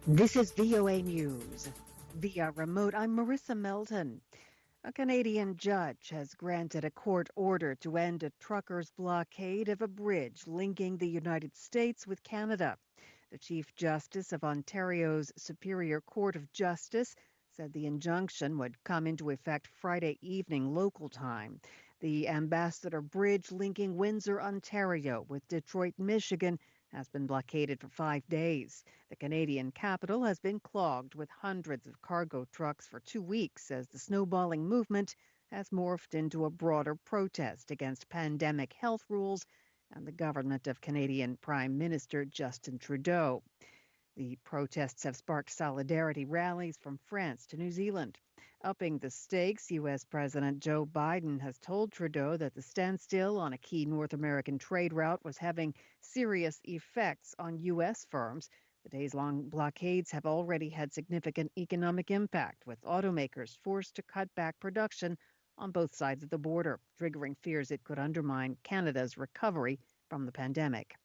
This is VOA News. Via remote, I'm Marissa Melton. A Canadian judge has granted a court order to end a trucker's blockade of a bridge linking the United States with Canada. The Chief Justice of Ontario's Superior Court of Justice said the injunction would come into effect Friday evening local time. The Ambassador Bridge linking Windsor, Ontario with Detroit, Michigan has been blockaded for 5 days. The Canadian capital has been clogged with hundreds of cargo trucks for 2 weeks as the snowballing movement has morphed into a broader protest against pandemic health rules and the government of Canadian Prime Minister Justin Trudeau. The protests have sparked solidarity rallies from France to New Zealand. Upping the stakes, U.S. President Joe Biden has told Trudeau that the standstill on a key North American trade route was having serious effects on U.S. firms. The days-long blockades have already had significant economic impact, with automakers forced to cut back production on both sides of the border, triggering fears it could undermine Canada's recovery from the pandemic.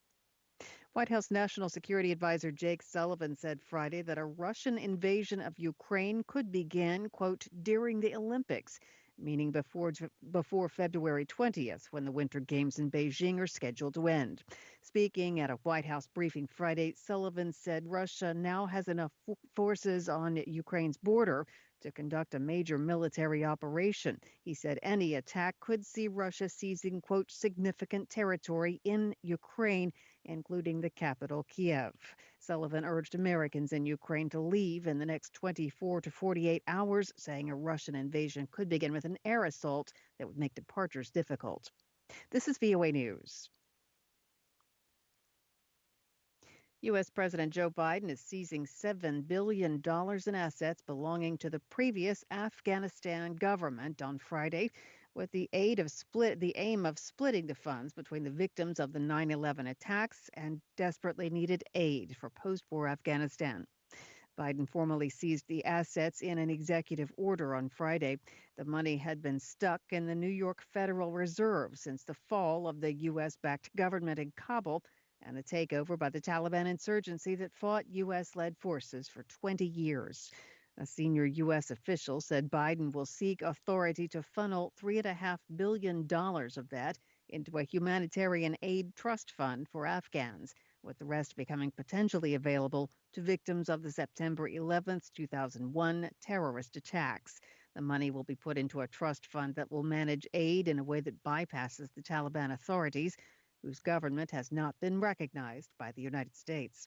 White House National Security Advisor Jake Sullivan said Friday that a Russian invasion of Ukraine could begin, quote, during the Olympics, meaning before February 20th, when the Winter Games in Beijing are scheduled to end. Speaking at a White House briefing Friday, Sullivan said Russia now has enough forces on Ukraine's border to conduct a major military operation. He said any attack could see Russia seizing, quote, significant territory in Ukraine, including the capital, Kiev. Sullivan urged Americans in Ukraine to leave in the next 24 to 48 hours, saying a Russian invasion could begin with an air assault that would make departures difficult. This is VOA News. U.S. President Joe Biden is seizing $7 billion in assets belonging to the previous Afghanistan government on Friday, with the aim of splitting the funds between the victims of the 9/11 attacks and desperately needed aid for post-war Afghanistan. Biden formally seized the assets in an executive order on Friday. The money had been stuck in the New York Federal Reserve since the fall of the U.S.-backed government in Kabul and the takeover by the Taliban insurgency that fought U.S.-led forces for 20 years. A senior U.S. official said Biden will seek authority to funnel $3.5 billion of that into a humanitarian aid trust fund for Afghans, with the rest becoming potentially available to victims of the September 11th, 2001 terrorist attacks. The money will be put into a trust fund that will manage aid in a way that bypasses the Taliban authorities, whose government has not been recognized by the United States.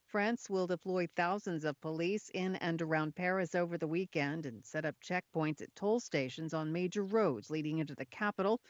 France will deploy thousands of police in and around Paris over the weekend and set up checkpoints at toll stations on major roads leading into the capital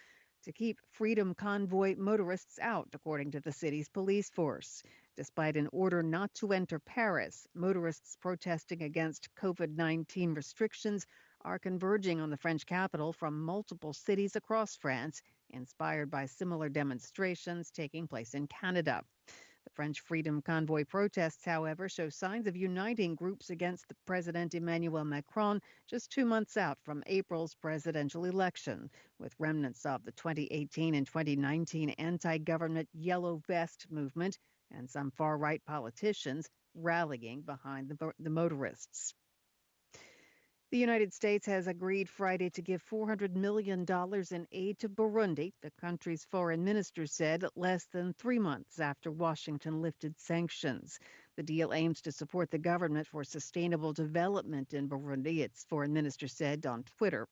to keep Freedom Convoy motorists out, according to the city's police force. Despite an order not to enter Paris, motorists protesting against COVID-19 restrictions are converging on the French capital from multiple cities across France, inspired by similar demonstrations taking place in Canada. The French Freedom Convoy protests, however, show signs of uniting groups against the President Emmanuel Macron just 2 months out from April's presidential election, with remnants of the 2018 and 2019 anti-government Yellow Vest movement and some far-right politicians rallying behind the motorists. The United States has agreed Friday to give $400 million in aid to Burundi, the country's foreign minister said, less than 3 months after Washington lifted sanctions. The deal aims to support the government for sustainable development in Burundi, its foreign minister said on Twitter.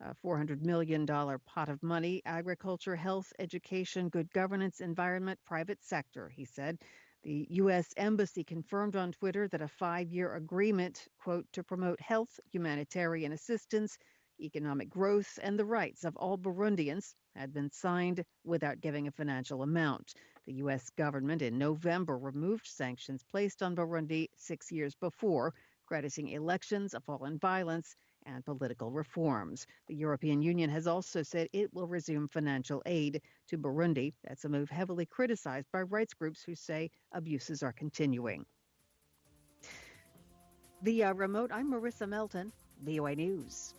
A $400 million pot of money, agriculture, health, education, good governance, environment, private sector, he said. The U.S. Embassy confirmed on Twitter that a 5-year agreement, quote, to promote health, humanitarian assistance, economic growth, and the rights of all Burundians had been signed without giving a financial amount. The U.S. government in November removed sanctions placed on Burundi 6 years before, crediting elections, a fall in violence, and political reforms. The European Union has also said it will resume financial aid to Burundi. That's a move heavily criticized by rights groups who say abuses are continuing. The remote, I'm Marissa Melton, VOA News.